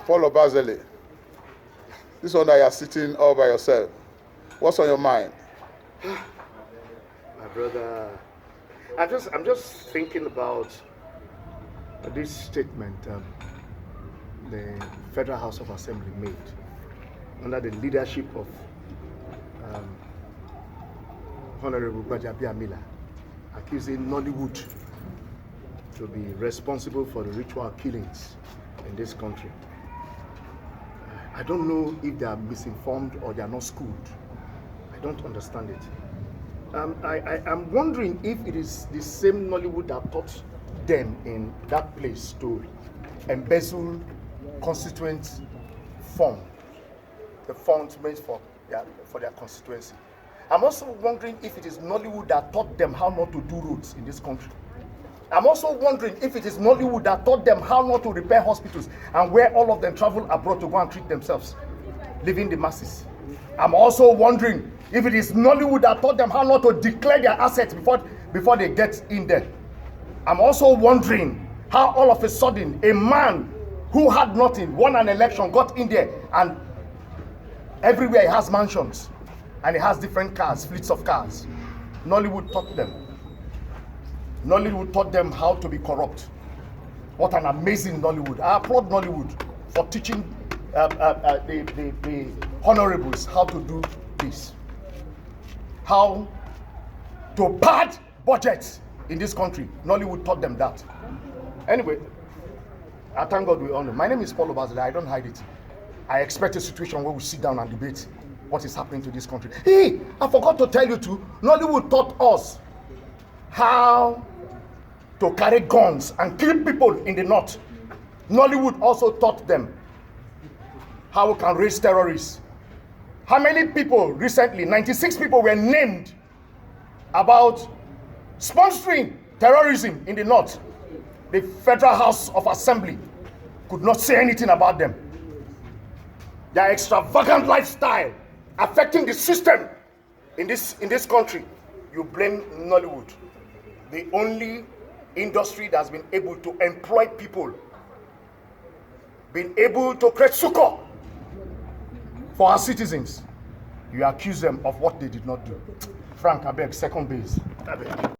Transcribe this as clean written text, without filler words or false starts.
Paul Obazele, this one that you are sitting all by yourself. What's on your mind? My brother, I'm just thinking about this statement the Federal House of Assembly made under the leadership of Honorable Gbajabiamila, accusing Nollywood to be responsible for the ritual killings in this country. I don't know if they are misinformed or they are not schooled. I don't understand it. I'm wondering if it is the same Nollywood that taught them in that place to embezzle constituent funds, the funds made for their constituency. I'm also wondering if it is Nollywood that taught them how not to do roads in this country. I'm also wondering if it is Nollywood that taught them how not to repair hospitals and where all of them travel abroad to go and treat themselves, leaving the masses. I'm also wondering if it is Nollywood that taught them how not to declare their assets before they get in there. I'm also wondering how all of a sudden a man who had nothing, won an election, got in there, and everywhere he has mansions and he has different cars, fleets of cars. Nollywood taught them. Nollywood taught them how to be corrupt. What an amazing Nollywood. I applaud Nollywood for teaching the honorables how to do this. How to pad budgets in this country. Nollywood taught them that. Anyway, I thank God we honor. My name is Paul Obazele. I don't hide it. I expect a situation where we sit down and debate what is happening to this country. Hey, I forgot to tell you too, Nollywood taught us how to carry guns and kill people in the north. Nollywood also taught them how we can raise terrorists. How many people recently, 96 people were named about sponsoring terrorism in the north. The Federal House of Assembly could not say anything about them. Their extravagant lifestyle affecting the system in this country. You blame Nollywood, the only industry that's been able to employ people, been able to create succor for our citizens. You accuse them of what they did not do. Frank, I beg, second base. I beg.